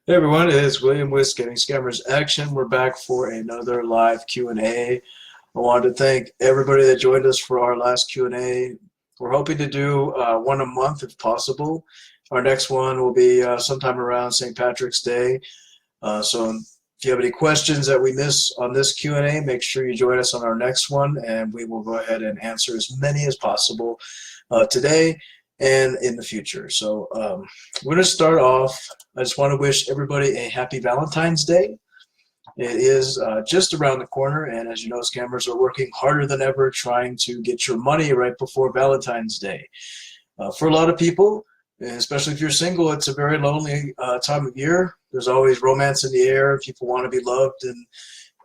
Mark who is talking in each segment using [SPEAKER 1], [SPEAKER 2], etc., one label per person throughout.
[SPEAKER 1] Hey everyone, it is William with Getting Scammers Action. We're back for another live Q&A. I wanted to thank everybody that joined us for our last Q&A. We're hoping to do one a month if possible. Our next one will be sometime around St. Patrick's Day. So if you have any questions that we miss on this Q&A, make sure you join us on our next one, and we will go ahead and answer as many as possible today and in the future. So we're going to start off. I just want to wish everybody a happy Valentine's Day. It is just around the corner, and as you know, scammers are working harder than ever trying to get your money right before Valentine's Day. For a lot of people, especially if you're single, it's a very lonely time of year. There's always romance in the air. People want to be loved and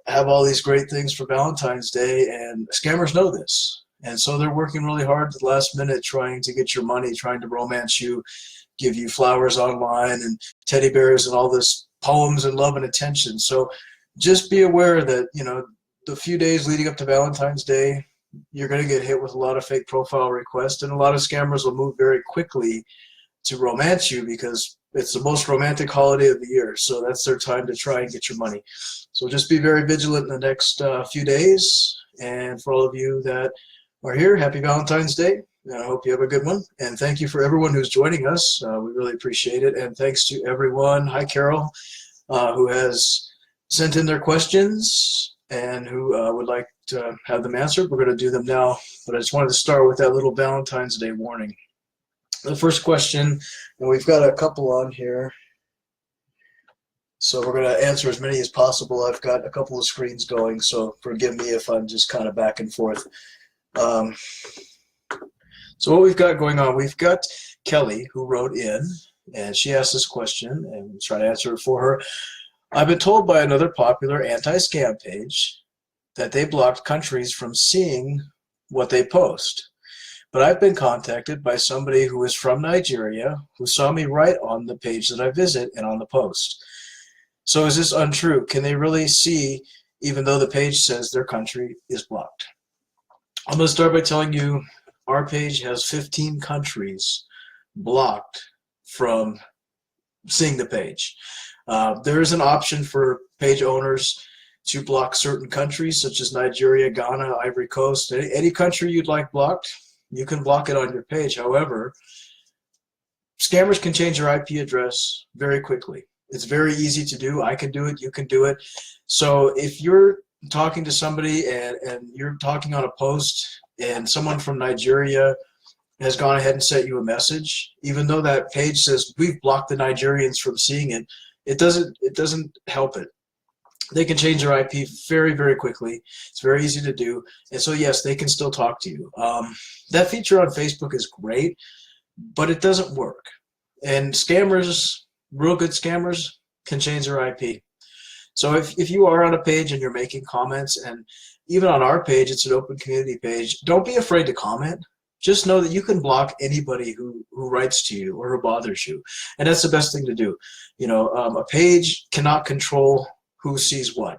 [SPEAKER 1] have all these great things for Valentine's Day, and scammers know this. And so they're working really hard at the last minute trying to get your money, trying to romance you, give you flowers online and teddy bears and all this poems and love and attention. So just be aware that, you know, the few days leading up to Valentine's Day, you're going to get hit with a lot of fake profile requests, and a lot of scammers will move very quickly to romance you because it's the most romantic holiday of the year. So that's their time to try and get your money. So just be very vigilant in the next few days. And for all of you that are here, happy Valentine's Day. And I hope you have a good one. And thank you for everyone who's joining us. We really appreciate it. And thanks to everyone, hi Carol, who has sent in their questions and who would like to have them answered. We're going to do them now. But I just wanted to start with that little Valentine's Day warning. The first question, and we've got a couple on here, so we're going to answer as many as possible. I've got a couple of screens going, so forgive me if I'm just kind of back and forth. So what we've got going on, we've got Kelly who wrote in, and she asked this question, and we'll try to answer it for her. I've been told by another popular anti-scam page that they blocked countries from seeing what they post. But I've been contacted by somebody who is from Nigeria who saw me right on the page that I visit and on the post. So is this untrue? Can they really see even though the page says their country is blocked? I'm going to start by telling you our page has 15 countries blocked from seeing the page. There is an option for page owners to block certain countries such as Nigeria, Ghana, Ivory Coast. Any country you'd like blocked, you can block it on your page. However, scammers can change your IP address very quickly. It's very easy to do. I can do it. You can do it. So if you're talking to somebody and you're talking on a post and someone from Nigeria has gone ahead and sent you a message, even though that page says we've blocked the Nigerians from seeing it, it doesn't help it. They can change their IP very, very quickly. It's very easy to do. And so, yes, they can still talk to you. That feature on Facebook is great, but it doesn't work. And scammers, real good scammers, can change their IP. So if you are on a page and you're making comments, and even on our page, it's an open community page, don't be afraid to comment. Just know that you can block anybody who writes to you or who bothers you. And that's the best thing to do. You know, a page cannot control who sees what.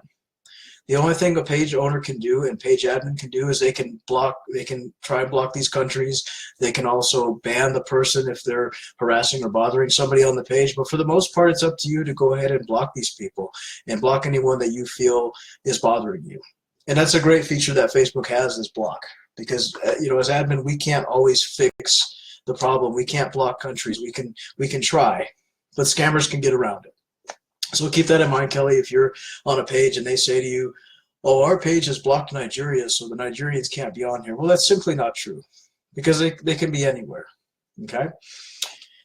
[SPEAKER 1] The only thing a page owner can do and page admin can do is they can try and block these countries. They can also ban the person if they're harassing or bothering somebody on the page. But for the most part, it's up to you to go ahead and block these people and block anyone that you feel is bothering you. And that's a great feature that Facebook has, is block. Because you know, as admin, we can't always fix the problem. We can't block countries. We can try, but scammers can get around it. So keep that in mind, Kelly. If you're on a page and they say to you, oh, our page has blocked Nigeria, so the Nigerians can't be on here. Well, that's simply not true, because they can be anywhere, okay?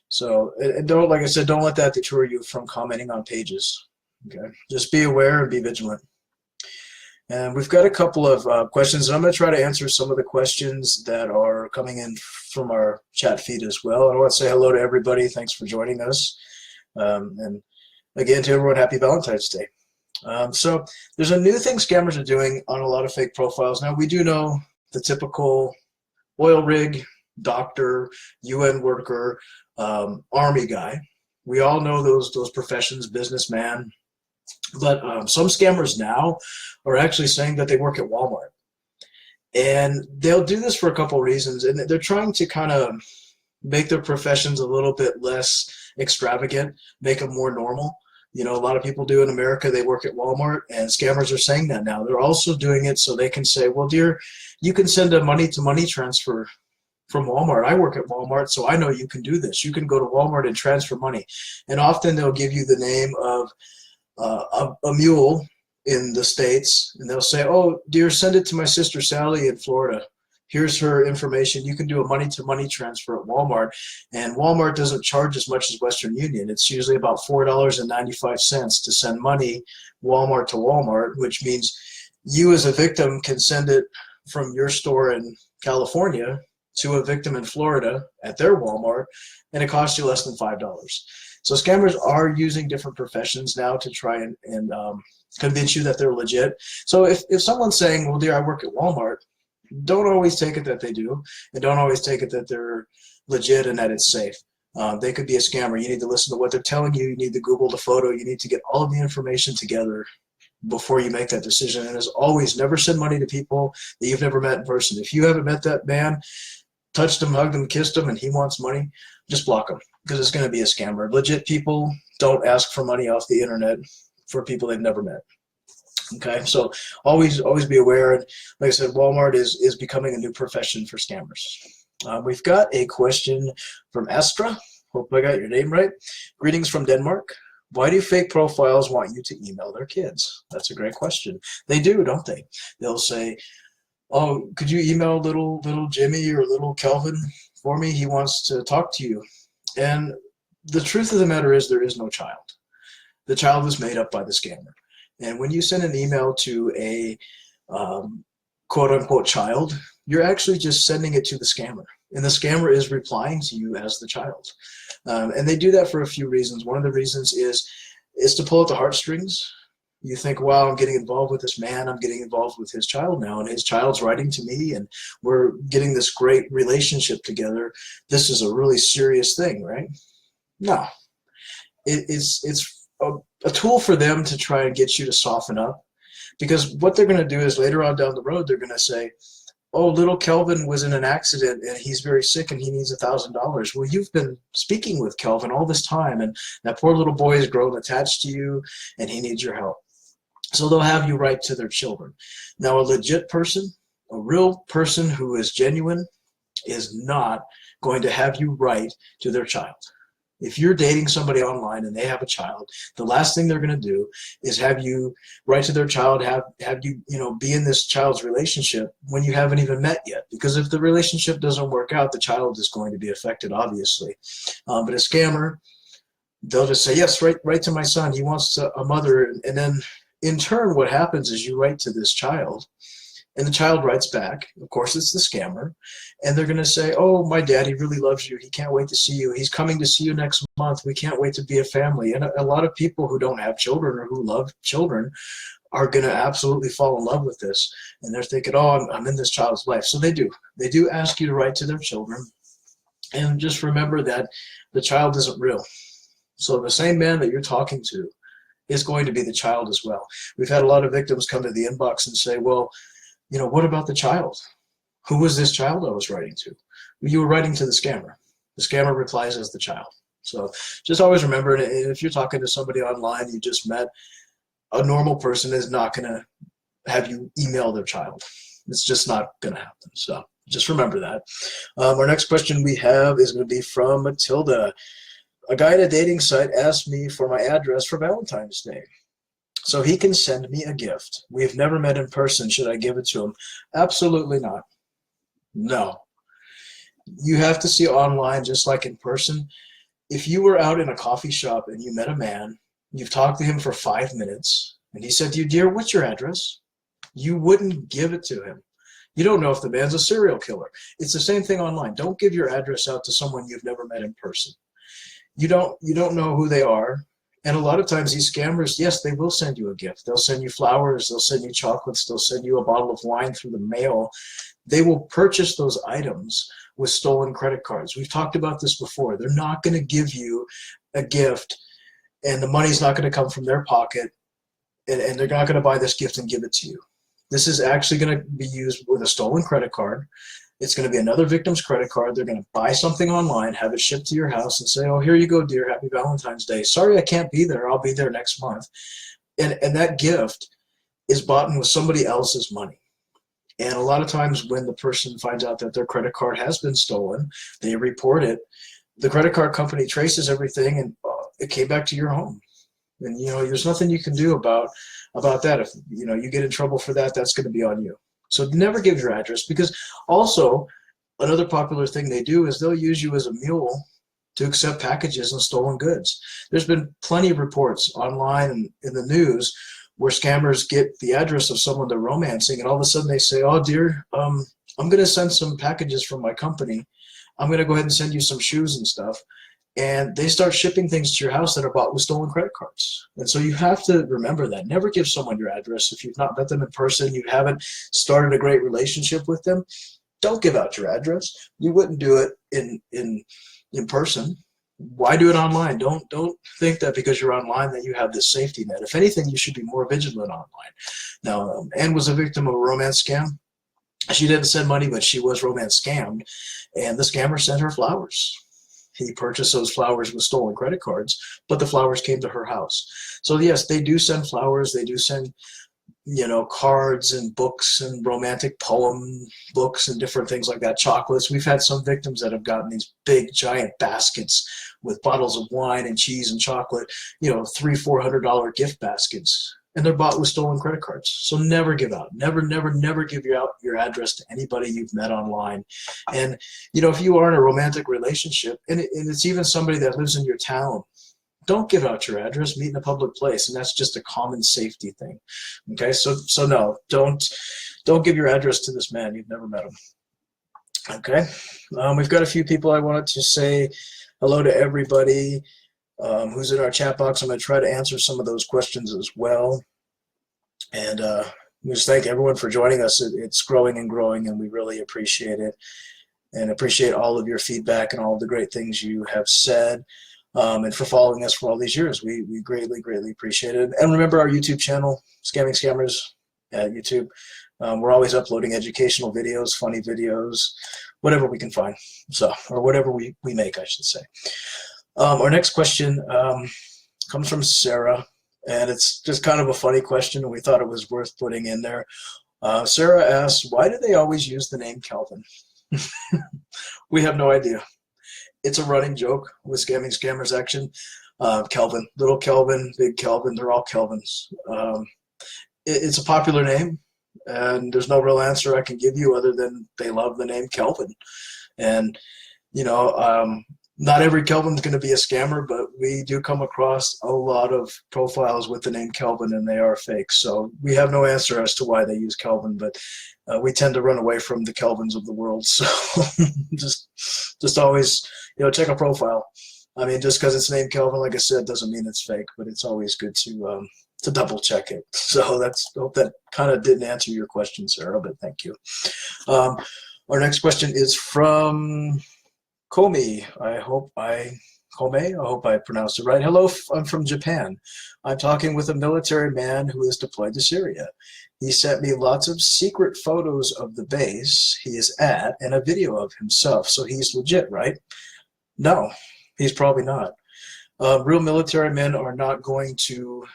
[SPEAKER 1] So, and don't, like I said, don't let that deter you from commenting on pages, okay? Just be aware and be vigilant. And we've got a couple of questions, and I'm going to try to answer some of the questions that are coming in from our chat feed as well. And I want to say hello to everybody. Thanks for joining us. And again, to everyone, happy Valentine's Day. So there's a new thing scammers are doing on a lot of fake profiles. Now, we do know the typical oil rig, doctor, UN worker, army guy. We all know those professions, businessman. But some scammers now are actually saying that they work at Walmart. And they'll do this for a couple of reasons. And they're trying to kind of make their professions a little bit less extravagant, make them more normal. You know, a lot of people do in America, they work at Walmart, and scammers are saying that now. They're also doing it so they can say, well, dear, you can send a money-to-money transfer from Walmart. I work at Walmart, so I know you can do this. You can go to Walmart and transfer money. And often they'll give you the name of a mule in the States, and they'll say, oh, dear, send it to my sister Sally in Florida. Here's her information. You can do a money-to-money transfer at Walmart. And Walmart doesn't charge as much as Western Union. It's usually about $4.95 to send money Walmart to Walmart, which means you as a victim can send it from your store in California to a victim in Florida at their Walmart, and it costs you less than $5. So scammers are using different professions now to try and convince you that they're legit. So if someone's saying, well, dear, I work at Walmart, don't always take it that they do, and don't always take it that they're legit and that it's safe. They could be a scammer. You need to listen to what they're telling you. You need to Google the photo. You need to get all of the information together before you make that decision. And as always, never send money to people that you've never met in person. If you haven't met that man, touched him, hugged him, kissed him, and he wants money, just block him, because it's going to be a scammer. Legit people don't ask for money off the internet for people they've never met. Okay, so always be aware. And like I said, Walmart is becoming a new profession for scammers. We've got a question from Astra. Hope I got your name right. Greetings from Denmark. Why do fake profiles want you to email their kids? That's a great question. They do, don't they? They'll say, oh, could you email little Jimmy or little Kelvin for me? He wants to talk to you. And the truth of the matter is there is no child. The child was made up by the scammer. And when you send an email to a quote-unquote child, you're actually just sending it to the scammer. And the scammer is replying to you as the child. And they do that for a few reasons. One of the reasons is to pull at the heartstrings. You think, wow, I'm getting involved with this man. I'm getting involved with his child now. And his child's writing to me. And we're getting this great relationship together. This is a really serious thing, right? No. It's a tool for them to try and get you to soften up, because what they're going to do is later on down the road, they're going to say, oh, little Kelvin was in an accident and he's very sick and he needs $1,000. Well, you've been speaking with Kelvin all this time, and that poor little boy has grown attached to you and he needs your help. So they'll have you write to their children. Now, a legit person, a real person who is genuine, is not going to have you write to their child. If you're dating somebody online and they have a child, the last thing they're going to do is have you write to their child, have you, be in this child's relationship when you haven't even met yet. Because if the relationship doesn't work out, the child is going to be affected, obviously. But a scammer, they'll just say, yes, write to my son. He wants a mother. And then in turn, what happens is you write to this child, and the child writes back. Of course, it's the scammer. And they're going to say, oh, my daddy really loves you. He can't wait to see you. He's coming to see you next month. We can't wait to be a family. And a lot of people who don't have children or who love children are going to absolutely fall in love with this. And they're thinking, oh, I'm in this child's life. So they do. They do ask you to write to their children. And just remember that the child isn't real. So the same man that you're talking to is going to be the child as well. We've had a lot of victims come to the inbox and say, well, what about the child? Who was this child I was writing to? You were writing to the scammer. The scammer replies as the child. So just always remember, if you're talking to somebody online you just met, a normal person is not going to have you email their child. It's just not going to happen. So just remember that. Our next question we have is going to be from Matilda. A guy at a dating site asked me for my address for Valentine's Day, so he can send me a gift. We've never met in person. Should I give it to him? Absolutely not. No. You have to see online just like in person. If you were out in a coffee shop and you met a man, you've talked to him for 5 minutes, and he said to you, dear, what's your address? You wouldn't give it to him. You don't know if the man's a serial killer. It's the same thing online. Don't give your address out to someone you've never met in person. You don't know who they are. And a lot of times these scammers, yes, they will send you a gift. They'll send you flowers. They'll send you chocolates. They'll send you a bottle of wine through the mail. They will purchase those items with stolen credit cards. We've talked about this before. They're not going to give you a gift, and the money's not going to come from their pocket, and they're not going to buy this gift and give it to you. This is actually going to be used with a stolen credit card. It's going to be another victim's credit card. They're going to buy something online, have it shipped to your house, and say, oh, here you go, dear. Happy Valentine's Day. Sorry I can't be there. I'll be there next month. And that gift is bought with somebody else's money. And a lot of times when the person finds out that their credit card has been stolen, they report it. The credit card company traces everything, and it came back to your home. And, you know, there's nothing you can do about that. If, you know, you get in trouble for that, that's going to be on you. So never give your address, because also another popular thing they do is they'll use you as a mule to accept packages and stolen goods. There's been plenty of reports online and in the news where scammers get the address of someone they're romancing, and all of a sudden they say, oh, dear, I'm going to send some packages from my company. I'm going to go ahead and send you some shoes and stuff. And they start shipping things to your house that are bought with stolen credit cards. And so you have to remember that. Never give someone your address. If you've not met them in person, you haven't started a great relationship with them, don't give out your address. You wouldn't do it in person. Why do it online? Don't think that because you're online that you have this safety net. If anything, you should be more vigilant online. Now, Anne was a victim of a romance scam. She didn't send money, but she was romance scammed, and the scammer sent her flowers. He purchased those flowers with stolen credit cards, but the flowers came to her house. So yes, they do send flowers. They do send, you know, cards and books and romantic poem books and different things like that, chocolates. We've had some victims that have gotten these big giant baskets with bottles of wine and cheese and chocolate, you know, $300-400 gift baskets, and they're bought with stolen credit cards. So never give out. Never give out your address to anybody you've met online. And, you know, if you are in a romantic relationship, and it's even somebody that lives in your town, don't give out your address. Meet in a public place, and that's just a common safety thing. Okay, so no, don't give your address to this man. You've never met him. Okay, we've got a few people I wanted to say hello to everybody who's in our chat box. I'm going to try to answer some of those questions as well. And just thank everyone for joining us. It's growing and growing, and we really appreciate it, and appreciate all of your feedback and all of the great things you have said. And for following us for all these years. We greatly appreciate it. And remember our YouTube channel, Scamming Scammers at YouTube. We're always uploading educational videos, funny videos, whatever we can find. So, or whatever we make, I should say. Our next question comes from Sarah, and it's just kind of a funny question, and we thought it was worth putting in there. Sarah asks, why do they always use the name Kelvin? We have no idea. It's a running joke with Scamming Scammers Action. Kelvin, little Kelvin, big Kelvin, they're all Kelvins. It's a popular name, and there's no real answer I can give you other than they love the name Kelvin. And, you know, not every Kelvin's going to be a scammer, but we do come across a lot of profiles with the name Kelvin, and they are fake. So we have no answer as to why they use Kelvin, but we tend to run away from the Kelvins of the world. So just always, you know, check a profile. I mean, just because it's named Kelvin, like I said, doesn't mean it's fake, but it's always good to double check it. So I hope that kind of didn't answer your question, Sarah, but thank you. Our next question is from Komi. I hope I pronounced it right. Hello, I'm from Japan. I'm talking with a military man who is deployed to Syria. He sent me lots of secret photos of the base he is at and a video of himself. So he's legit, right? No, he's probably not. Real military men are not going to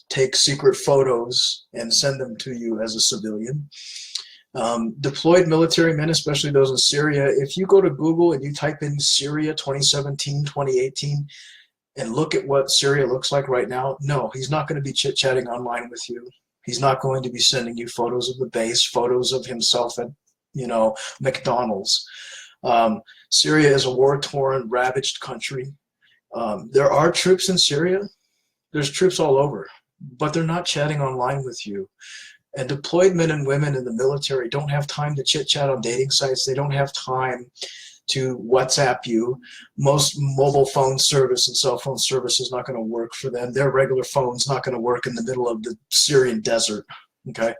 [SPEAKER 1] take secret photos and send them to you as a civilian. Deployed military men, especially those in Syria, if you go to Google and you type in Syria 2017, 2018, and look at what Syria looks like right now, no, he's not going to be chit-chatting online with you. He's not going to be sending you photos of the base, photos of himself at, you know, McDonald's. Syria is a war-torn, ravaged country. There are troops in Syria. There's troops all over, but they're not chatting online with you. And deployed men and women in the military don't have time to chit-chat on dating sites. They don't have time to WhatsApp you. Most mobile phone service and cell phone service is not going to work for them. Their regular phone's not going to work in the middle of the Syrian desert, okay?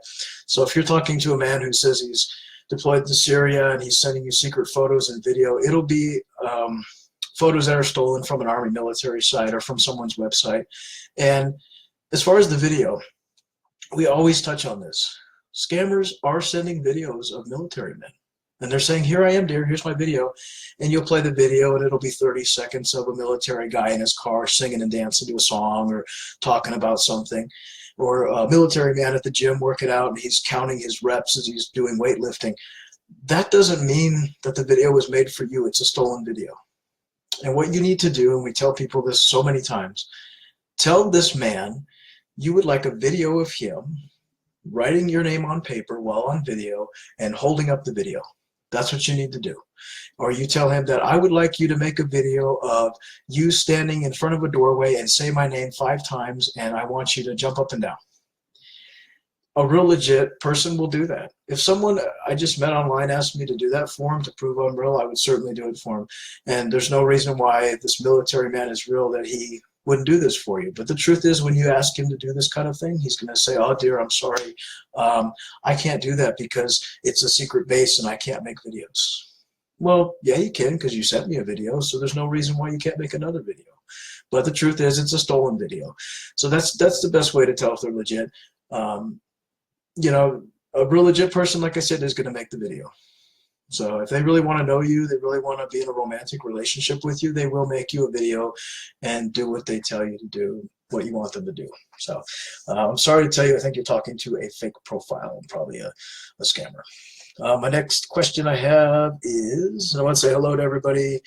[SPEAKER 1] So if you're talking to a man who says he's deployed to Syria and he's sending you secret photos and video, it'll be photos that are stolen from an Army military site or from someone's website. And as far as the video, we always touch on this. Scammers are sending videos of military men. And they're saying, here I am, dear, here's my video. And you'll play the video, and it'll be 30 seconds of a military guy in his car singing and dancing to a song or talking about something. Or a military man at the gym working out, and he's counting his reps as he's doing weightlifting. That doesn't mean that the video was made for you. It's a stolen video. And what you need to do, and we tell people this so many times, tell this man you would like a video of him writing your name on paper while on video and holding up the video. That's what you need to do. Or you tell him that I would like you to make a video of you standing in front of a doorway and say my name 5 times, and I want you to jump up and down. A real legit person will do that. If someone I just met online asked me to do that for him to prove I'm real, I would certainly do it for him. And there's no reason why this military man is real that he wouldn't do this for you. But the truth is, when you ask him to do this kind of thing, he's going to say, oh dear, I'm sorry. I can't do that because it's a secret base and I can't make videos. Well, yeah, you can, because you sent me a video, so there's no reason why you can't make another video. But the truth is, it's a stolen video. So that's the best way to tell if they're legit. You know, a real legit person, like I said, is going to make the video. So if they really want to know you, they really want to be in a romantic relationship with you, they will make you a video and do what they tell you to do, what you want them to do. So I'm sorry to tell you, I think you're talking to a fake profile and probably a scammer. My next question I have is, I want to say hello to everybody.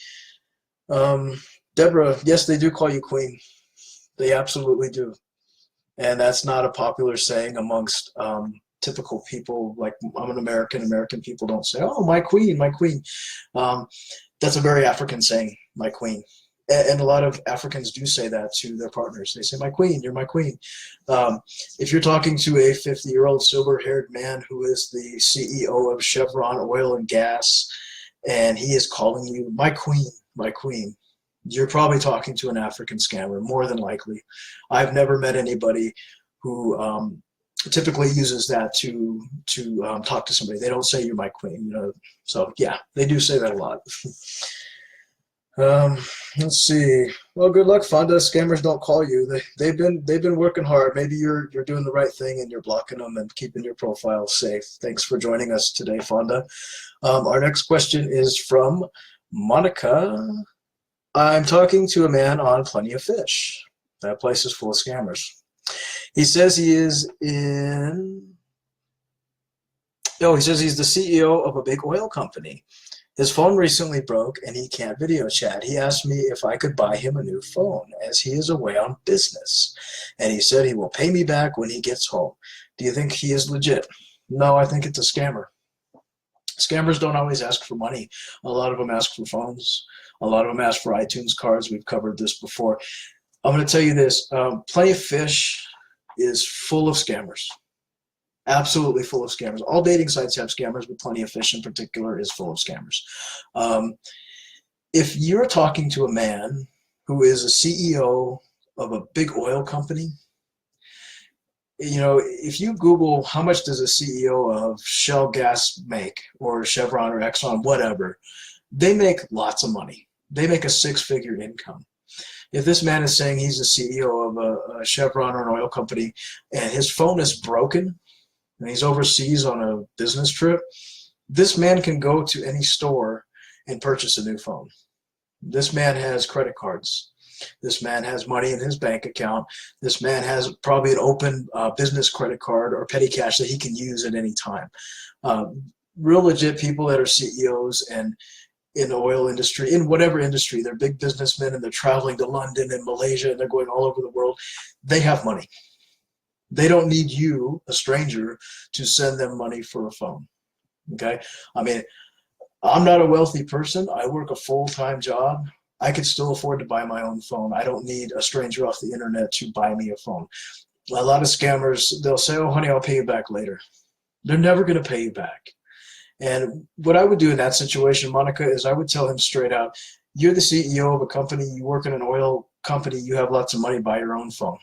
[SPEAKER 1] Deborah, yes, they do call you queen. They absolutely do. And that's not a popular saying amongst typical people. Like, I'm an American. American people don't say, oh, my queen, my queen. That's a very African saying, my queen. And a lot of Africans do say that to their partners. They say, my queen, you're my queen. If you're talking to a 50-year-old silver-haired man who is the CEO of Chevron Oil and Gas, and he is calling you my queen, you're probably talking to an African scammer, more than likely. I've never met anybody who typically uses that to talk to somebody. They don't say you're my queen, you know. So yeah, they do say that a lot. Let's see. Well, good luck, Fonda. Scammers don't call you. They've been working hard. Maybe you're doing the right thing and you're blocking them and keeping your profile safe. Thanks for joining us today, Fonda. Our next question is from Monica. I'm talking to a man on Plenty of Fish. That place is full of scammers. He says he is in. Oh, he says he's the CEO of a big oil company. His phone recently broke and he can't video chat. He asked me if I could buy him a new phone as he is away on business. And he said he will pay me back when he gets home. Do you think he is legit? No, I think it's a scammer. Scammers don't always ask for money. A lot of them ask for phones. A lot of them ask for iTunes cards. We've covered this before. I'm going to tell you this. Plenty of Fish is full of scammers. Absolutely full of scammers. All dating sites have scammers, but Plenty of Fish in particular is full of scammers. If you're talking to a man who is a CEO of a big oil company, you know, if you Google how much does a CEO of Shell Gas make, or Chevron or Exxon, whatever, they make lots of money. They make a 6-figure income. If this man is saying he's the CEO of a Chevron or an oil company and his phone is broken, and he's overseas on a business trip, this man can go to any store and purchase a new phone. This man has credit cards. This man has money in his bank account. This man has probably an open business credit card or petty cash that he can use at any time. Real legit people that are CEOs and in the oil industry, in whatever industry, they're big businessmen and they're traveling to London and Malaysia and they're going all over the world. They have money. They don't need you, a stranger, to send them money for a phone. Okay? I mean, I'm not a wealthy person. I work a full-time job. I could still afford to buy my own phone. I don't need a stranger off the internet to buy me a phone. A lot of scammers, they'll say, oh, honey, I'll pay you back later. They're never going to pay you back. And what I would do in that situation, Monica, is I would tell him straight out, you're the CEO of a company, you work in an oil company, you have lots of money, buy your own phone.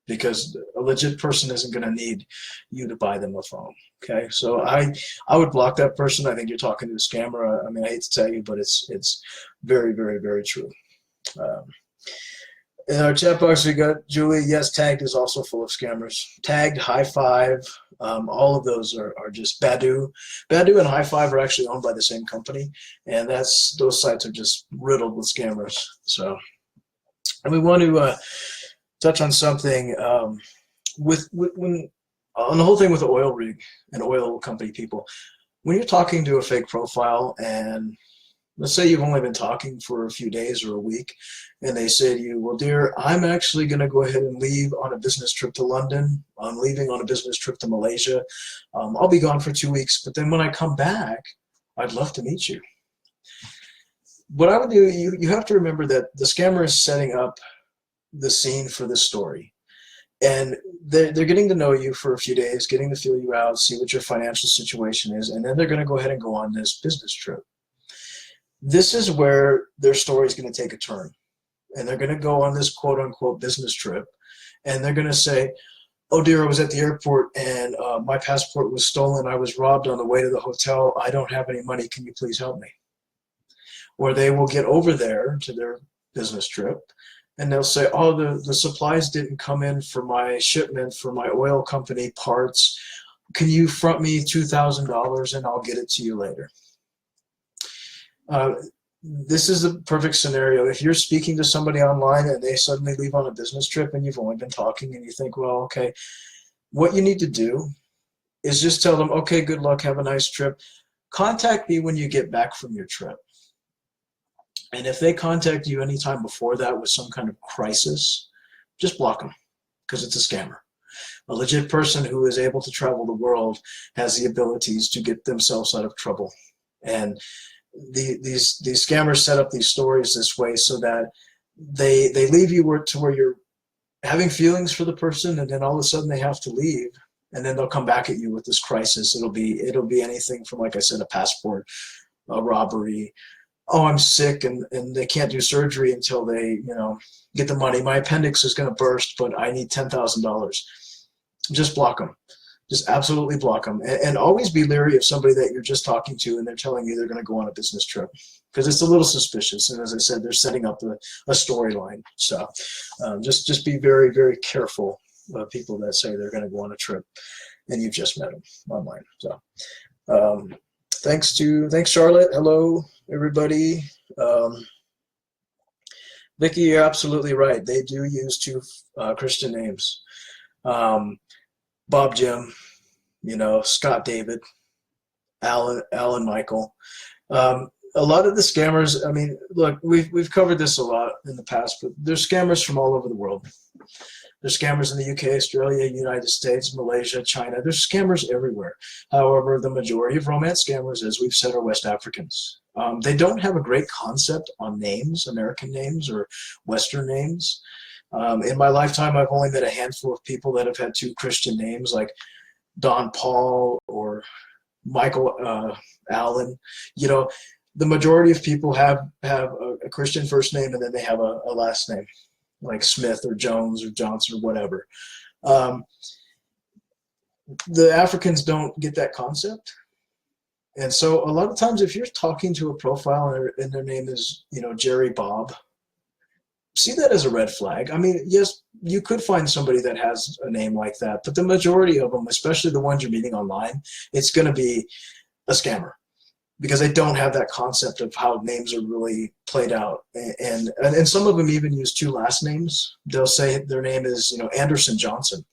[SPEAKER 1] Because a legit person isn't going to need you to buy them a phone. Okay, so I would block that person. I think you're talking to a scammer. I mean, I hate to tell you, but it's very, very, very true. In our chat box, we got Julie. Yes, Tagged is also full of scammers. Tagged, High Five, All of those are just Badu. Badu and High Five are actually owned by the same company, and those sites are just riddled with scammers. So, and we want to touch on something when on the whole thing with the oil rig and oil company people. When you're talking to a fake profile, and let's say you've only been talking for a few days or a week, and they say to you, well, dear, I'm actually going to go ahead and leave on a business trip to London. I'm leaving on a business trip to Malaysia. I'll be gone for 2 weeks, but then when I come back, I'd love to meet you. What I would do, you have to remember that the scammer is setting up the scene for this story. And they're getting to know you for a few days, getting to feel you out, see what your financial situation is, and then they're going to go ahead and go on this business trip. This is where their story is going to take a turn. And they're going to go on this quote-unquote business trip, and they're going to say, oh, dear, I was at the airport, and my passport was stolen. I was robbed on the way to the hotel. I don't have any money. Can you please help me? Or they will get over there to their business trip, and they'll say, oh, the supplies didn't come in for my shipment for my oil company parts. Can you front me $2,000 and I'll get it to you later? This is the perfect scenario. If you're speaking to somebody online and they suddenly leave on a business trip and you've only been talking and you think, well, okay, what you need to do is just tell them, okay, good luck, have a nice trip. Contact me when you get back from your trip. And if they contact you anytime before that with some kind of crisis, just block them, because it's a scammer. A legit person who is able to travel the world has the abilities to get themselves out of trouble. And these scammers set up these stories this way so that they leave you to where you're having feelings for the person, and then all of a sudden they have to leave, and then they'll come back at you with this crisis. It'll be anything from, like I said, a passport, a robbery. Oh, I'm sick, and they can't do surgery until they, get the money. My appendix is going to burst, but I need $10,000. Just block them. Just absolutely block them. And always be leery of somebody that you're just talking to and they're telling you they're going to go on a business trip, because it's a little suspicious. And as I said, they're setting up a storyline. So just be very, very careful of people that say they're going to go on a trip and you've just met them online. So thanks, Charlotte. Hello, everybody. Vicky, you're absolutely right. They do use two Christian names. Bob Jim, Scott David, Alan Michael. A lot of the scammers, I mean, look, we've covered this a lot in the past, but there's scammers from all over the world. There's scammers in the UK, Australia, United States, Malaysia, China. There's scammers everywhere. However, the majority of romance scammers, as we've said, are West Africans. They don't have a great concept on names, American names or Western names. In my lifetime, I've only met a handful of people that have had two Christian names, like Don Paul or Michael Allen. The majority of people have a Christian first name, and then they have a last name, like Smith or Jones or Johnson or whatever. The Africans don't get that concept. And so a lot of times if you're talking to a profile and their name is, Jerry Bob, see that as a red flag. I mean, yes, you could find somebody that has a name like that, but the majority of them, especially the ones you're meeting online, it's going to be a scammer, because they don't have that concept of how names are really played out. And some of them even use two last names. They'll say their name is, Anderson Johnson.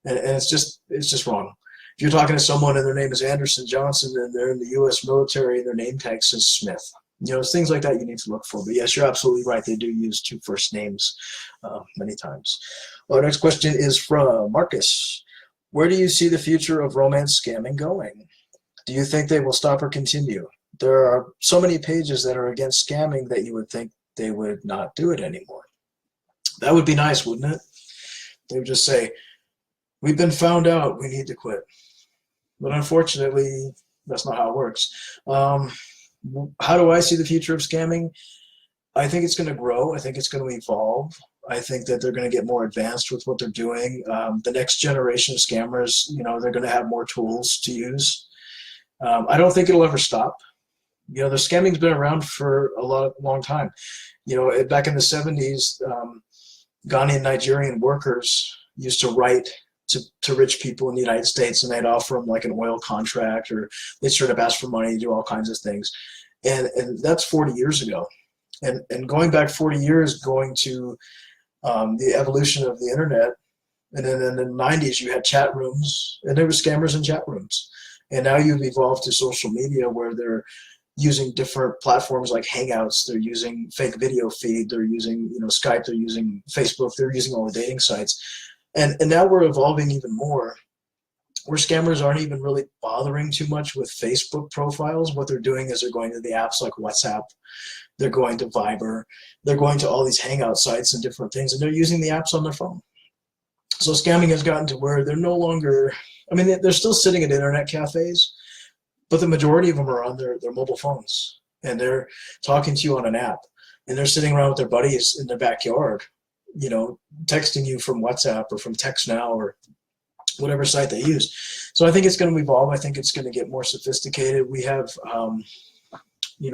[SPEAKER 1] And it's just wrong. If you're talking to someone and their name is Anderson Johnson and they're in the U.S. military and their name tag says Smith, it's things like that you need to look for. But yes, you're absolutely right. They do use two first names many times. Our next question is from Marcus. Where do you see the future of romance scamming going? Do you think they will stop or continue? There are so many pages that are against scamming that you would think they would not do it anymore. That would be nice, wouldn't it? They would just say, we've been found out, we need to quit. But unfortunately, that's not how it works. How do I see the future of scamming? I think it's going to grow. I think it's going to evolve. I think that they're going to get more advanced with what they're doing. The next generation of scammers, they're going to have more tools to use. I don't think it'll ever stop. The scamming's been around for a long time. Back in the 70s, Ghanaian Nigerian workers used to write to rich people in the United States, and they'd offer them like an oil contract, or they'd straight up ask for money to do all kinds of things. And that's 40 years ago. And going back 40 years, going to the evolution of the internet, and then in the 90s, you had chat rooms, and there were scammers in chat rooms. And now you've evolved to social media where they're using different platforms like Hangouts. They're using fake video feed. They're using, Skype. They're using Facebook. They're using all the dating sites. And now we're evolving even more, where scammers aren't even really bothering too much with Facebook profiles. What they're doing is they're going to the apps like WhatsApp. They're going to Viber. They're going to all these Hangout sites and different things, and they're using the apps on their phone. So scamming has gotten to where they're no longer, they're still sitting at internet cafes, but the majority of them are on their mobile phones, and they're talking to you on an app, and they're sitting around with their buddies in their backyard, texting you from WhatsApp or from TextNow or whatever site they use. So I think it's going to evolve. I think it's going to get more sophisticated. We have,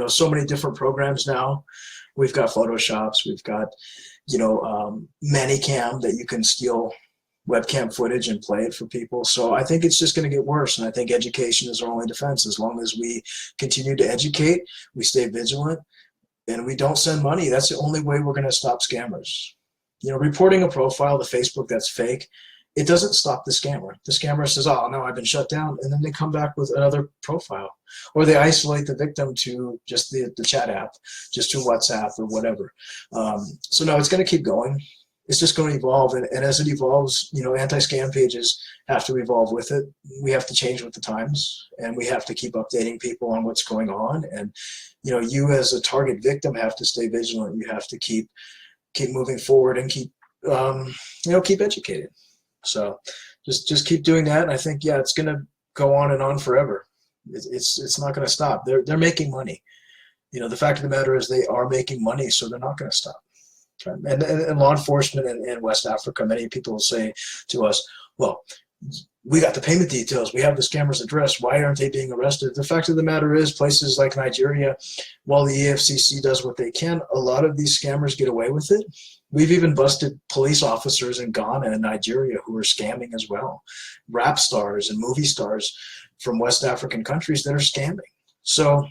[SPEAKER 1] so many different programs now. We've got Photoshops. We've got, Manicam that you can steal webcam footage and play it for people. So I think it's just going to get worse. And I think education is our only defense. As long as we continue to educate, we stay vigilant, and we don't send money, that's the only way we're going to stop scammers. Reporting a profile to Facebook that's fake, it doesn't stop the scammer. The scammer says, oh, no, I've been shut down. And then they come back with another profile. Or they isolate the victim to just the chat app, just to WhatsApp or whatever. So no, it's going to keep going. It's just going to evolve. And as it evolves, anti-scam pages have to evolve with it. We have to change with the times, and we have to keep updating people on what's going on. And, you as a target victim have to stay vigilant. You have to keep moving forward and keep educated. So just keep doing that. And I think, it's going to go on and on forever. It's not going to stop. They're making money. The fact of the matter is they are making money, so they're not going to stop. And law enforcement in West Africa, many people will say to us, well, we got the payment details. We have the scammer's address. Why aren't they being arrested? The fact of the matter is, places like Nigeria, while the EFCC does what they can, a lot of these scammers get away with it. We've even busted police officers in Ghana and Nigeria who are scamming as well. Rap stars and movie stars from West African countries that are scamming. So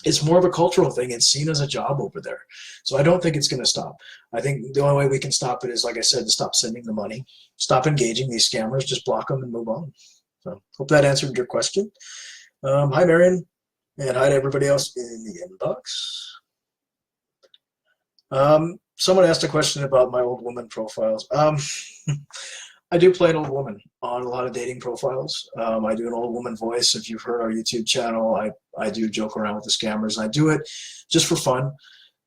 [SPEAKER 1] it's more of a cultural thing. It's seen as a job over there. So I don't think it's going to stop. I think the only way we can stop it is, like I said, to stop sending the money, stop engaging these scammers, just block them and move on. So hope that answered your question. Hi, Marion, and hi to everybody else in the inbox. Someone asked a question about my old woman profiles. I do play an old woman on a lot of dating profiles. I do an old woman voice. If you've heard our YouTube channel, I do joke around with the scammers. And I do it just for fun,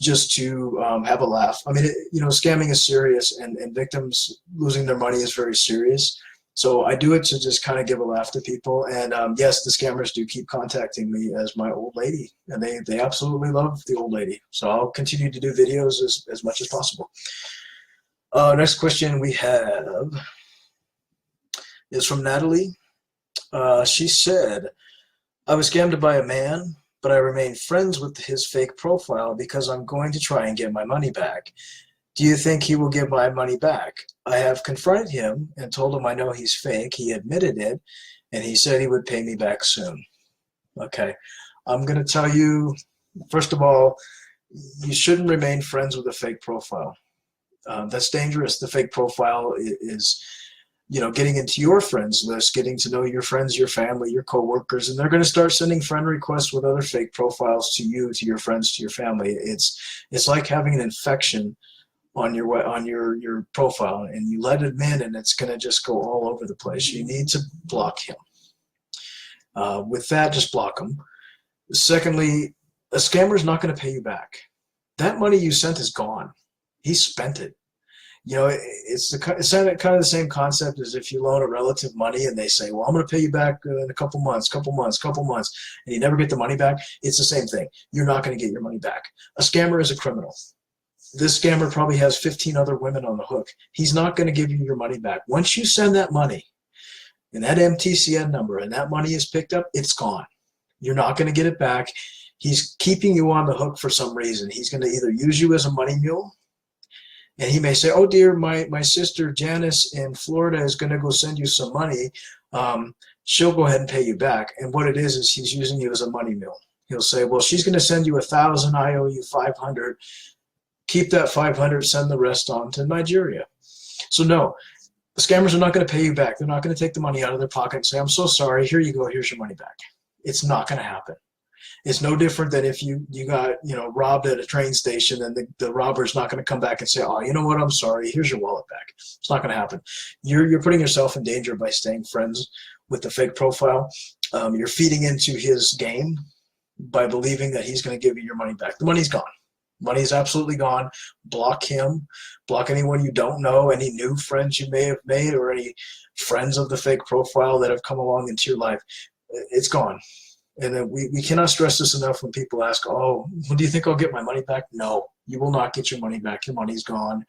[SPEAKER 1] just to have a laugh. Scamming is serious, and victims losing their money is very serious. So I do it to just kind of give a laugh to people. And yes, the scammers do keep contacting me as my old lady, and they absolutely love the old lady. So I'll continue to do videos as much as possible. Next question we have is from Natalie. She said, I was scammed by a man, but I remain friends with his fake profile because I'm going to try and get my money back. Do you think he will give my money back? I have confronted him and told him I know he's fake. He admitted it, and he said he would pay me back soon. Okay, I'm going to tell you, first of all, you shouldn't remain friends with a fake profile. That's dangerous. The fake profile is, getting into your friends list, getting to know your friends, your family, your coworkers, and they're going to start sending friend requests with other fake profiles to you, to your friends, to your family. It's like having an infection on your profile, and you let him in, and it's going to just go all over the place. You need to block him. With that, just block him. Secondly, a scammer is not going to pay you back. That money you sent is gone. He spent it. It's kind of the same concept as if you loan a relative money and they say, well, I'm going to pay you back in a couple months, and you never get the money back. It's the same thing. You're not going to get your money back. A scammer is a criminal. This scammer probably has 15 other women on the hook. He's not going to give you your money back. Once you send that money and that MTCN number and that money is picked up, it's gone. You're not going to get it back. He's keeping you on the hook for some reason. He's going to either use you as a money mule, And he may say, oh dear, my sister Janice in Florida is going to go send you some money. She'll go ahead and pay you back. And what it is he's using you as a money mill. He'll say, well, she's going to send you 1,000, I owe you 500. Keep that 500, send the rest on to Nigeria. So no, the scammers are not going to pay you back. They're not going to take the money out of their pocket and say, I'm so sorry, here you go, here's your money back. It's not going to happen. It's no different than if you got robbed at a train station, and the robber's not going to come back and say, oh, you know what, I'm sorry, here's your wallet back. It's not going to happen. You're putting yourself in danger by staying friends with the fake profile. You're feeding into his game by believing that he's going to give you your money back. The money's gone. Money's absolutely gone. Block him. Block anyone you don't know, any new friends you may have made, or any friends of the fake profile that have come along into your life. It's gone. And we cannot stress this enough when people ask, oh, well, do you think I'll get my money back? No, you will not get your money back. Your money's gone.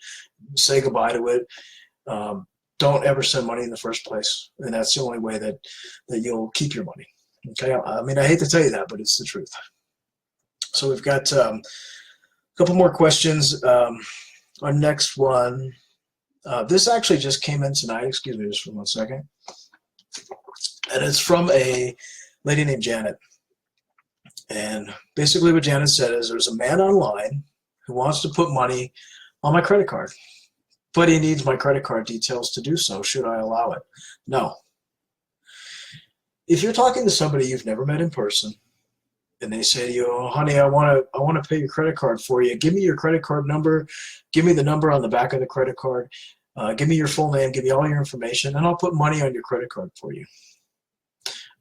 [SPEAKER 1] Say goodbye to it. Don't ever send money in the first place. And that's the only way that you'll keep your money. Okay, I mean, I hate to tell you that, but it's the truth. So we've got a couple more questions. Our next one, this actually just came in tonight. Excuse me just for 1 second. And it's from a lady named Janet. And basically what Janet said is, there's a man online who wants to put money on my credit card, but he needs my credit card details to do so. Should I allow it? No. If you're talking to somebody you've never met in person, and they say to you, oh, honey, I want to pay your credit card for you. Give me your credit card number. Give me the number on the back of the credit card. Give me your full name. Give me all your information, and I'll put money on your credit card for you.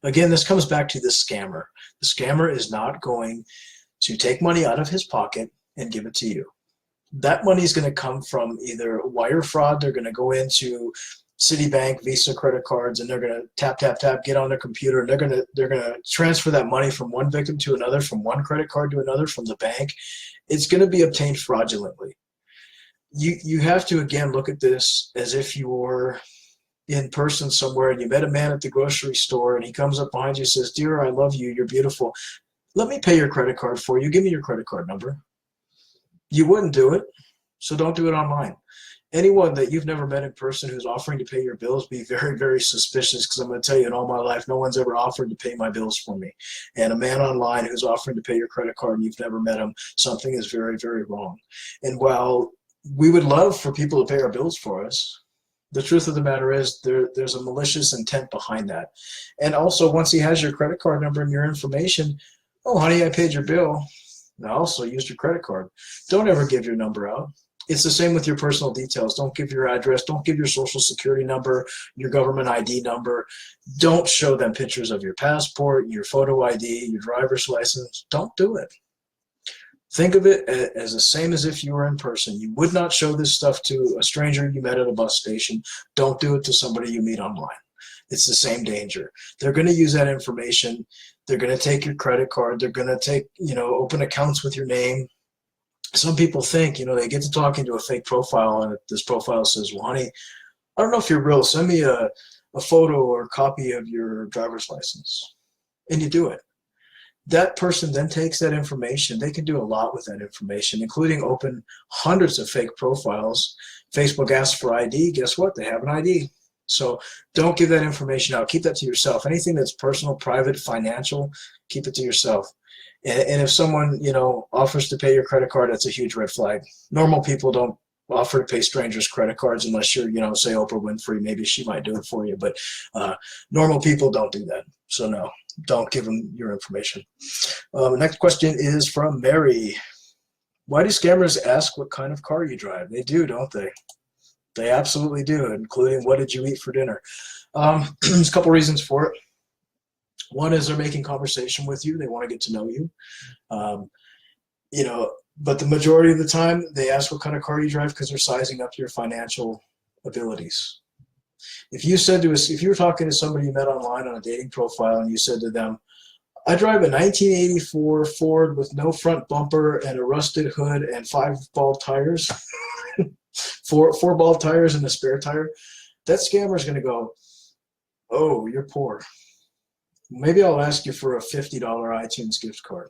[SPEAKER 1] Again, this comes back to the scammer. The scammer is not going to take money out of his pocket and give it to you. That money is going to come from either wire fraud. They're going to go into Citibank, Visa credit cards, and they're going to tap, tap, tap, get on their computer, and they're going to transfer that money from one victim to another, from one credit card to another, from the bank. It's going to be obtained fraudulently. You have to, again, look at this as if you were in person somewhere and you met a man at the grocery store and he comes up behind you and says, dear, I love you, you're beautiful. Let me pay your credit card for you. Give me your credit card number. You wouldn't do it, so don't do it online. Anyone that you've never met in person who's offering to pay your bills, be very, very suspicious, because I'm going to tell you, in all my life, no one's ever offered to pay my bills for me. And a man online who's offering to pay your credit card and you've never met him, something is very, very wrong. And while we would love for people to pay our bills for us, the truth of the matter is there's a malicious intent behind that. And also, once he has your credit card number and your information, oh, honey, I paid your bill. I also used your credit card. Don't ever give your number out. It's the same with your personal details. Don't give your address. Don't give your social security number, your government ID number. Don't show them pictures of your passport, your photo ID, your driver's license. Don't do it. Think of it as the same as if you were in person. You would not show this stuff to a stranger you met at a bus station. Don't do it to somebody you meet online. It's the same danger. They're going to use that information. They're going to take your credit card. They're going to take, open accounts with your name. Some people think, they get to talking to a fake profile, and this profile says, well, honey, I don't know if you're real. Send me a photo or a copy of your driver's license. And you do it. That person then takes that information. They can do a lot with that information, including open hundreds of fake profiles. Facebook asks for ID. Guess what? They have an ID. So don't give that information out. Keep that to yourself. Anything that's personal, private, financial, keep it to yourself. And if someone, offers to pay your credit card, that's a huge red flag. Normal people don't offer to pay strangers credit cards unless you're, say Oprah Winfrey. Maybe she might do it for you. But normal people don't do that. So no. Don't give them your information. The next question is from Mary. Why do scammers ask what kind of car you drive? They do, don't they? They absolutely do, including what did you eat for dinner? There's a couple reasons for it. One is they're making conversation with you. They want to get to know you. But the majority of the time, they ask what kind of car you drive because they're sizing up your financial abilities. If you were talking to somebody you met online on a dating profile and you said to them, I drive a 1984 Ford with no front bumper and a rusted hood and 5 bald tires, four bald tires and a spare tire, that scammer is going to go, oh, you're poor. Maybe I'll ask you for a $50 iTunes gift card.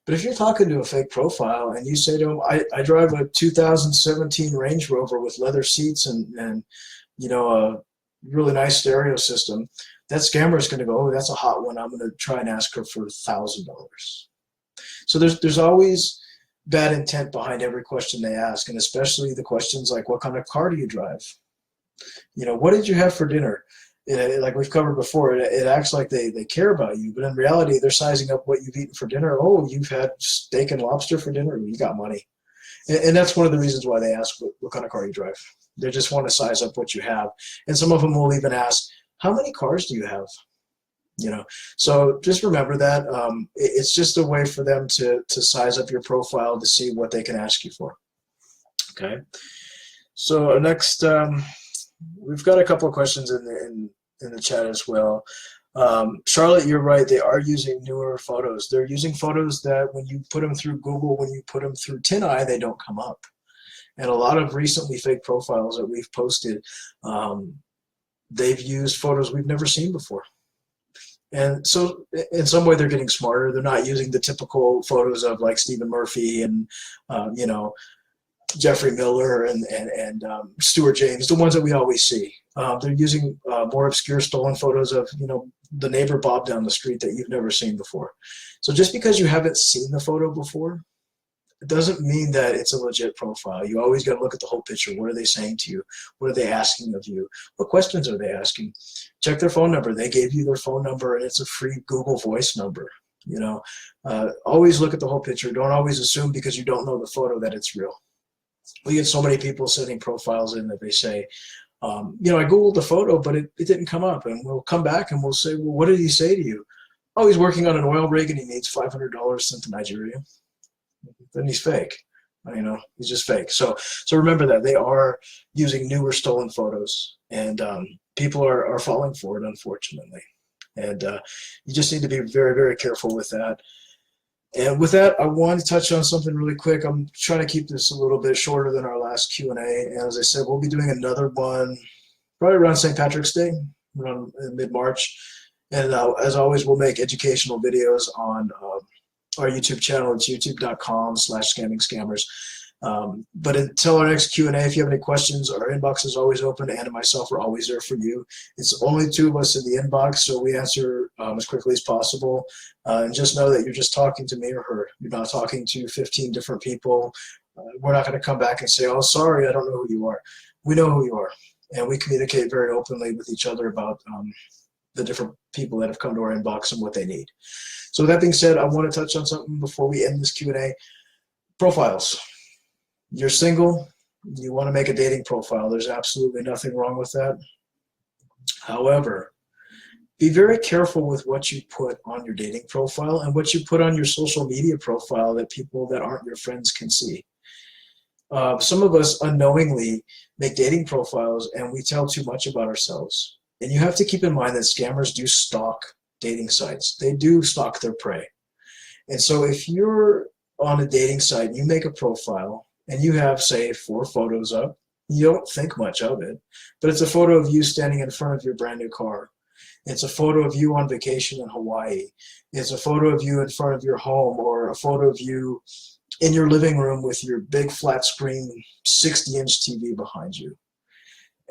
[SPEAKER 1] But if you're talking to a fake profile and you say to them, I drive a 2017 Range Rover with leather seats and a really nice stereo system, that scammer is going to go, oh, that's a hot one. I'm going to try and ask her for $1,000. So there's always bad intent behind every question they ask, and especially the questions like, what kind of car do you drive? What did you have for dinner? Like we've covered before, it acts like they care about you, but in reality, they're sizing up what you've eaten for dinner. Oh, you've had steak and lobster for dinner? You got money. And that's one of the reasons why they ask what kind of car you drive. They just want to size up what you have. And some of them will even ask, how many cars do you have? So just remember that. It's just a way for them to size up your profile to see what they can ask you for. Okay. So next, we've got a couple of questions in the chat as well. Charlotte, you're right. They are using newer photos. They're using photos that when you put them through Google, when you put them through TinEye, they don't come up. And a lot of recently fake profiles that we've posted, they've used photos we've never seen before. And so in some way they're getting smarter. They're not using the typical photos of like Stephen Murphy and, Jeffrey Miller and Stuart James, the ones that we always see. They're using more obscure stolen photos of, the neighbor Bob down the street that you've never seen before. So just because you haven't seen the photo before, it doesn't mean that it's a legit profile. You always got to look at the whole picture. What are they saying to you? What are they asking of you? What questions are they asking? Check their phone number. They gave you their phone number, and it's a free Google Voice number. Always look at the whole picture. Don't always assume because you don't know the photo that it's real. We get so many people sending profiles in that they say, I Googled the photo, but it didn't come up. And we'll come back and we'll say, well, what did he say to you? Oh, he's working on an oil rig and he needs $500 sent to Nigeria. Then he's fake. He's just fake. So remember that they are using newer stolen photos, and people are falling for it, unfortunately. And you just need to be very, very careful with that. And with that, I want to touch on something really quick. I'm trying to keep this a little bit shorter than our last Q&A. And as I said, we'll be doing another one probably around St. Patrick's Day, around mid-March. And as always, we'll make educational videos on our YouTube channel. It's youtube.com/scamming-scammers. But until our next Q&A, if you have any questions, our inbox is always open. Anna and myself are always there for you. It's only 2 of us in the inbox, so we answer as quickly as possible. And just know that you're just talking to me or her. You're not talking to 15 different people. We're not going to come back and say, oh, sorry, I don't know who you are. We know who you are. And we communicate very openly with each other about the different people that have come to our inbox and what they need. So with that being said, I want to touch on something before we end this Q&A. Profiles. You're single, you want to make a dating profile. There's absolutely nothing wrong with that. However, be very careful with what you put on your dating profile and what you put on your social media profile that people that aren't your friends can see. Some of us unknowingly make dating profiles and we tell too much about ourselves. And you have to keep in mind that scammers do stalk dating sites. They do stalk their prey. And so if you're on a dating site and you make a profile and you have, say, 4 photos up, you don't think much of it, but it's a photo of you standing in front of your brand new car. It's a photo of you on vacation in Hawaii. It's a photo of you in front of your home, or a photo of you in your living room with your big flat screen 60-inch TV behind you.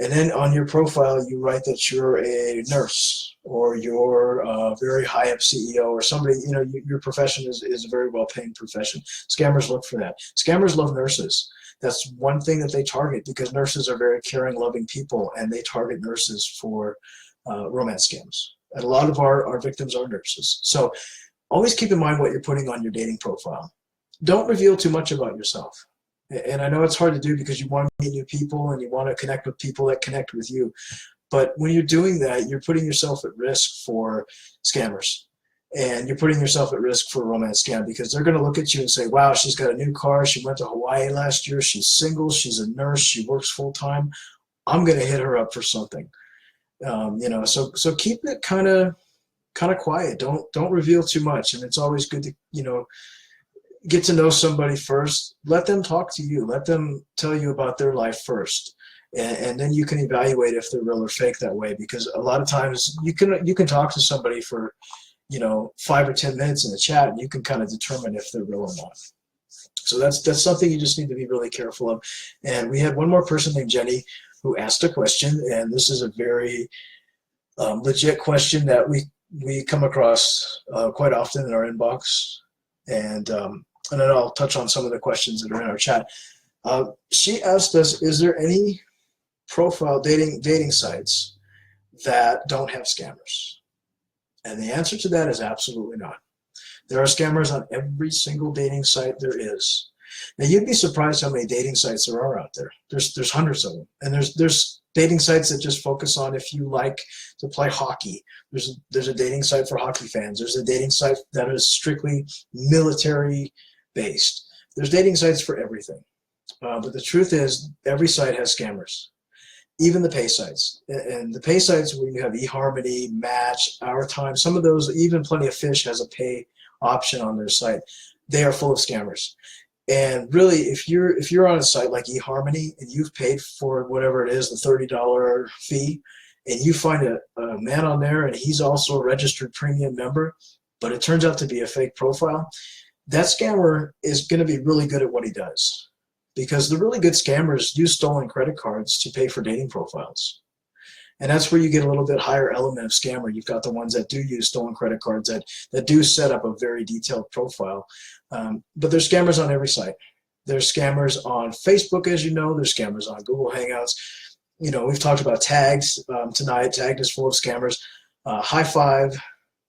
[SPEAKER 1] And then on your profile, you write that you're a nurse, or you're a very high up CEO, or somebody, your profession is a very well-paying profession. Scammers look for that. Scammers love nurses. That's one thing that they target, because nurses are very caring, loving people, and they target nurses for romance scams. And a lot of our victims are nurses. So always keep in mind what you're putting on your dating profile. Don't reveal too much about yourself. And I know it's hard to do because you want to meet new people and you want to connect with people that connect with you. But when you're doing that, you're putting yourself at risk for scammers. And you're putting yourself at risk for a romance scam, because they're going to look at you and say, wow, she's got a new car. She went to Hawaii last year. She's single. She's a nurse. She works full time. I'm going to hit her up for something. So keep it kind of quiet. Don't reveal too much. And it's always good to, get to know somebody first. Let them talk to you. Let them tell you about their life first. And then you can evaluate if they're real or fake that way, because a lot of times you can talk to somebody for 5 or 10 minutes in the chat, and you can kind of determine if they're real or not. So that's something you just need to be really careful of. And we had one more person named Jenny who asked a question, and this is a very legit question that we come across quite often in our inbox. And then I'll touch on some of the questions that are in our chat. She asked us, is there any profile dating sites that don't have scammers? And the answer to that is absolutely not. There are scammers on every single dating site there is. Now, you'd be surprised how many dating sites there are out there. There's hundreds of them. And there's dating sites that just focus on if you like to play hockey. There's a dating site for hockey fans. There's a dating site that is strictly military based. There's dating sites for everything. But the truth is, every site has scammers. Even the pay sites. And the pay sites where you have eHarmony, Match, Our Time, some of those, even Plenty of Fish has a pay option on their site. They are full of scammers. And really, if you're on a site like eHarmony and you've paid for whatever it is, the $30 fee, and you find a man on there and he's also a registered premium member, but it turns out to be a fake profile, that scammer is going to be really good at what he does. Because the really good scammers use stolen credit cards to pay for dating profiles. And that's where you get a little bit higher element of scammer. You've got the ones that do use stolen credit cards that do set up a very detailed profile. But there's scammers on every site. There's scammers on Facebook, as you know. There's scammers on Google Hangouts. We've talked about tags tonight. Tagged is full of scammers. High Five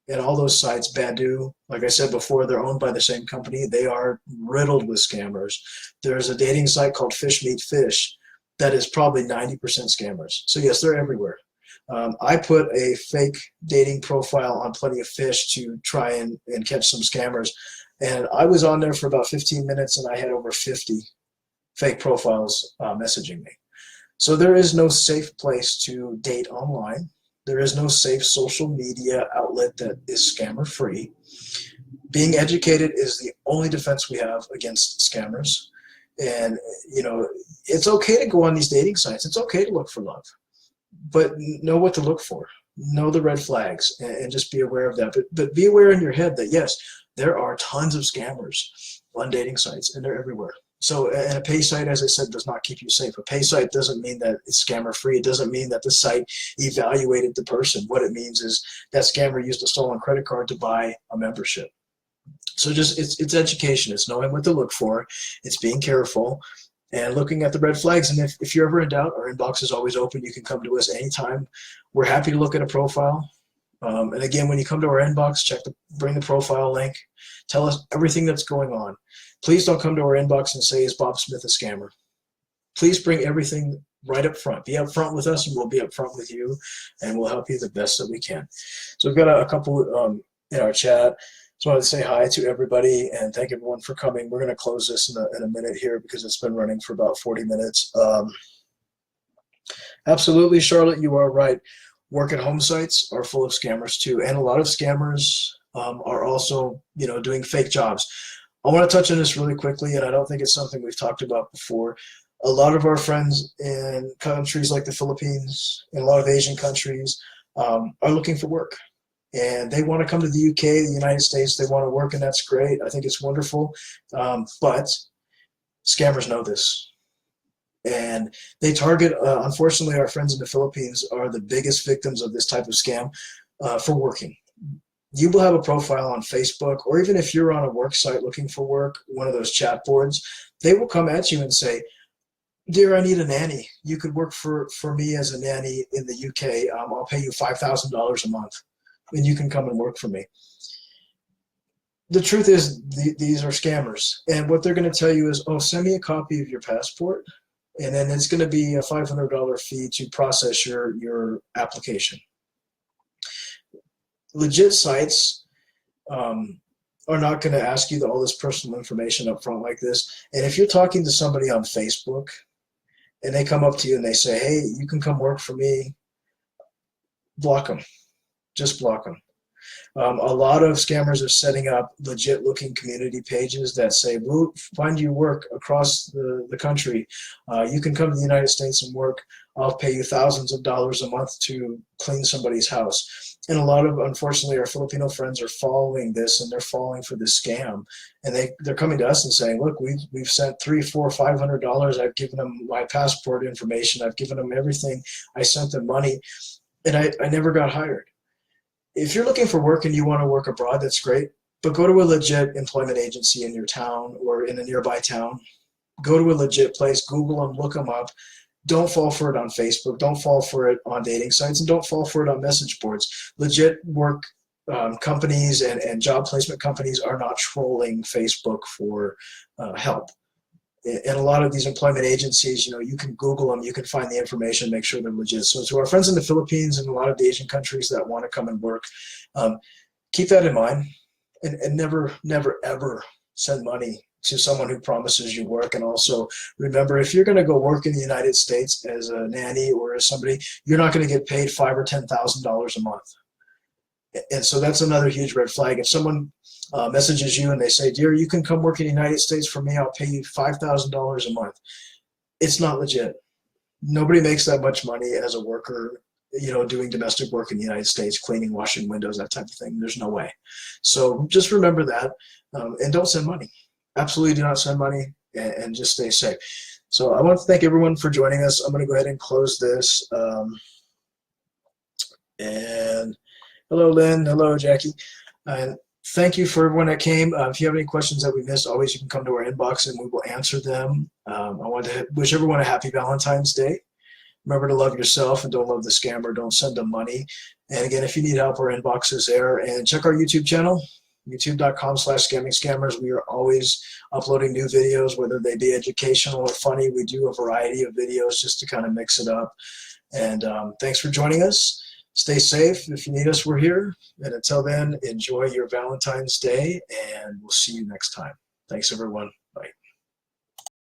[SPEAKER 1] and all those sites, Badu, like I said before, they're owned by the same company. They are riddled with scammers. There's a dating site called Fish Meet Fish that is probably 90% scammers. So yes, they're everywhere. I put a fake dating profile on Plenty of Fish to try and catch some scammers. And I was on there for about 15 minutes and I had over 50 fake profiles messaging me. So there is no safe place to date online. There is no safe social media outlet that is scammer free. Being educated is the only defense we have against scammers. And, it's okay to go on these dating sites. It's okay to look for love, but know what to look for. Know the red flags and just be aware of that. But be aware in your head that, yes, there are tons of scammers on dating sites and they're everywhere. So and a pay site, as I said, does not keep you safe. A pay site doesn't mean that it's scammer free. It doesn't mean that the site evaluated the person. What it means is that scammer used a stolen credit card to buy a membership. So just it's education. It's knowing what to look for. It's being careful and looking at the red flags. And if you're ever in doubt, our inbox is always open. You can come to us anytime. We're happy to look at a profile. And again, when you come to our inbox, bring the profile link. Tell us everything that's going on. Please don't come to our inbox and say, is Bob Smith a scammer? Please bring everything right up front. Be up front with us and we'll be up front with you and we'll help you the best that we can. So we've got a couple in our chat. Just wanted to say hi to everybody and thank everyone for coming. We're going to close this in a minute here because it's been running for about 40 minutes. Absolutely, Charlotte, you are right. Work at home sites are full of scammers too. And a lot of scammers are also, doing fake jobs. I want to touch on this really quickly, and I don't think it's something we've talked about before. A lot of our friends in countries like the Philippines and a lot of Asian countries are looking for work. And they want to come to the UK, the United States. They want to work, and that's great. I think it's wonderful. But scammers know this. And they target, unfortunately, our friends in the Philippines are the biggest victims of this type of scam for working. You will have a profile on Facebook, or even if you're on a work site looking for work, one of those chat boards, they will come at you and say, dear, I need a nanny. You could work for me as a nanny in the UK. I'll pay you $5,000 a month, and you can come and work for me. The truth is, these are scammers. And what they're going to tell you is, oh, send me a copy of your passport, and then it's going to be a $500 fee to process your application. Legit sites are not going to ask you all this personal information up front like this. And if you're talking to somebody on Facebook and they come up to you and they say, hey, you can come work for me, block them. Just block them. A lot of scammers are setting up legit looking community pages that say, we'll find you work across the country. You can come to the United States and work. I'll pay you thousands of dollars a month to clean somebody's house. And a lot of, unfortunately, our Filipino friends are following this, and they're falling for this scam. And they're coming to us and saying, look, we've sent $300, $400, $500. I've given them my passport information. I've given them everything. I sent them money, and I never got hired. If you're looking for work and you want to work abroad, that's great. But go to a legit employment agency in your town or in a nearby town. Go to a legit place, Google them, look them up. Don't fall for it on Facebook. Don't fall for it on dating sites, and don't fall for it on message boards. Legit work companies and job placement companies are not trolling Facebook for help. And a lot of these employment agencies, you can Google them, you can find the information, make sure they're legit. So to our friends in the Philippines and a lot of the Asian countries that want to come and work, keep that in mind, and never, ever send money to someone who promises you work. And also remember, if you're going to go work in the United States as a nanny or as somebody, you're not going to get paid $5,000 or $10,000 a month. And so that's another huge red flag. If someone messages you and they say, dear, you can come work in the United States for me, I'll pay you $5,000 a month. It's not legit. Nobody makes that much money as a worker, doing domestic work in the United States, cleaning, washing windows, that type of thing. There's no way. So just remember that, and don't send money. Absolutely do not send money, and just stay safe. So I want to thank everyone for joining us. I'm going to go ahead and close this. And hello, Lynn. Hello, Jackie. And thank you for everyone that came. If you have any questions that we missed, always you can come to our inbox and we will answer them. I want to wish everyone a happy Valentine's Day. Remember to love yourself and don't love the scammer. Don't send them money. And again, if you need help, our inbox is there. And check our YouTube channel, youtube.com/scamming-scammers. We are always uploading new videos, whether they be educational or funny. We do a variety of videos just to kind of mix it up. And thanks for joining us. Stay safe. If you need us, we're here. And until then, enjoy your Valentine's Day, and we'll see you next time. Thanks, everyone.